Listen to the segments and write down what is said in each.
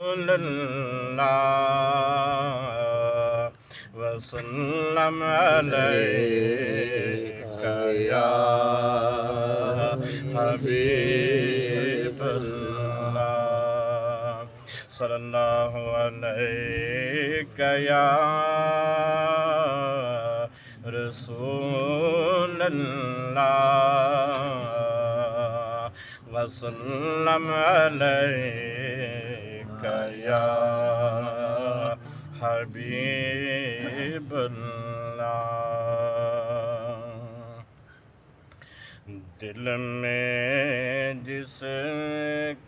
الله وسلم عليك يا حبيب الله صلى الله عليك يا رسول الله وسلم عليك يا حبیب اللہ دل میں جس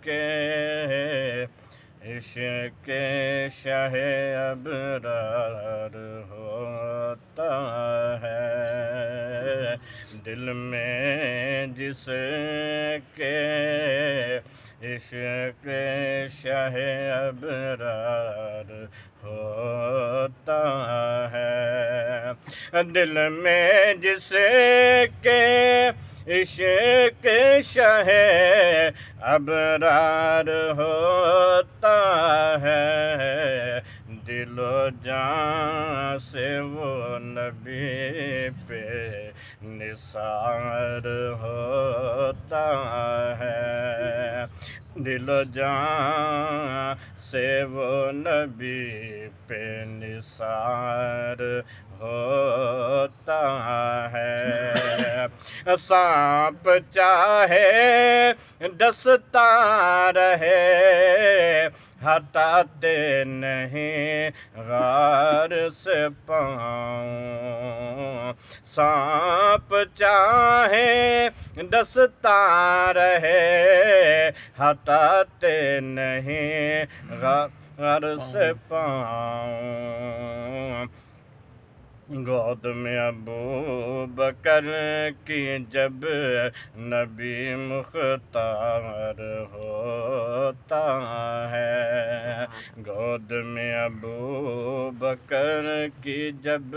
کے عشق شہ ابرار ہوتا ہے دل میں جس کے عشق شہ ابرار ہوتا ہے دل میں جس کے عشق شہ ابرار ہوتا ہے دل و جان سے وہ نبی پہ نثار ہوتا ہے دل و جان سے وہ نبی پہ نثار ہوتا ہے سانپ چاہے ڈستا رہے ہٹاتے نہیں غار سے پاؤں سانپ چاہے ڈستا رہے ہٹاتے نہیں غار سے پاؤں گود میں ابو بکر کی جب نبی مختار ہوتا ہے گود میں ابو بکر کی جب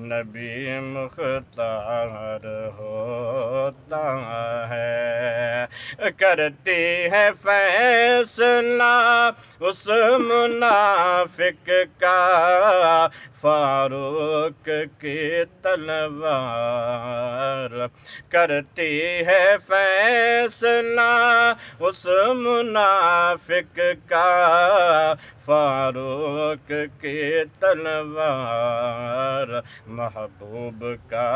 نبی مختار ہوتا ہے کرتی ہے فیصلہ اس منافق کا فاروق کی تلوار کرتی ہے فیصلہ اس منافق کا فاروق کی تلوار محبوب کا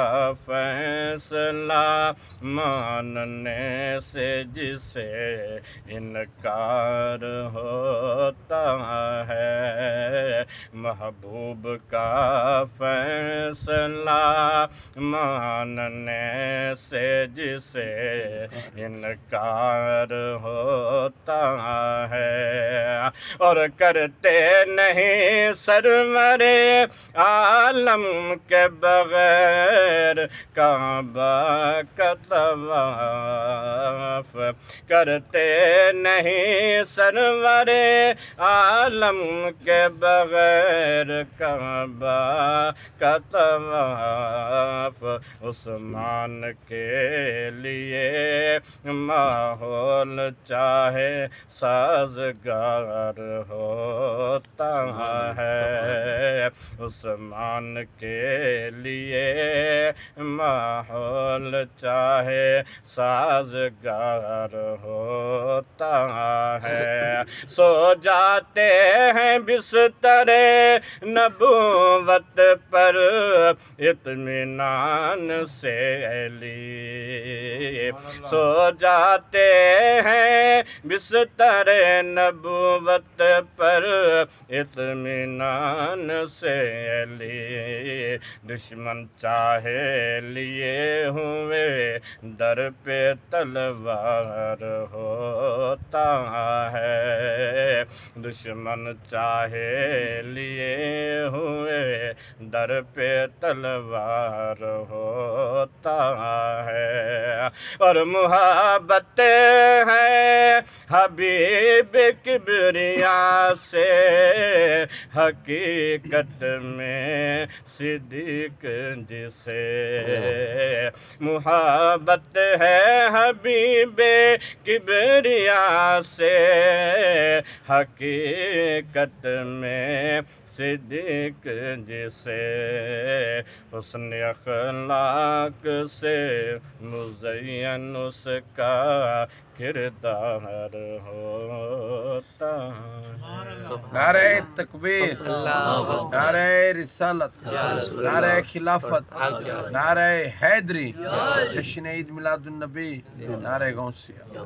فیصلہ ماننے سے جسے انکار ہوتا ہے محبوب کا فیصلہ ماننے سے جسے انکار ہوتا ہے اور کرتے نہیں سرور عالم کے بغیر کعبہ کا طواف کرتے نہیں سرور عالم کے بغیر کعبہ کا طواف عثمان کے لیے ماحول چاہے سازگار ہوتا ہے عثمان کے لیے ماحول چاہے سازگار ہوتا ہے سو جاتے ہیں بستر نبوت پر اطمینان سے علی سو جاتے ہیں بستر نبوت پر اطمینان سے علی دشمن چاہے لیے ہوئے در پہ تلوار ہوتا ہے دشمن چاہے لیے ہوئے در پہ تلوار ہوتا ہے اور محبت ہے حبیب کبریا سے حقیقت میں صدیق جسے محبت ہے حبیب کبریا سے حقیقت میں صدیق جسے حسن اخلاق سے مزین اس کا کردار ہوتا ہے۔ نعرہ تکبیر، نعرہ رسالت، نعرہ خلافت، نعرہ حیدری، جشن عید میلاد النبی، نعرہ غوثیہ۔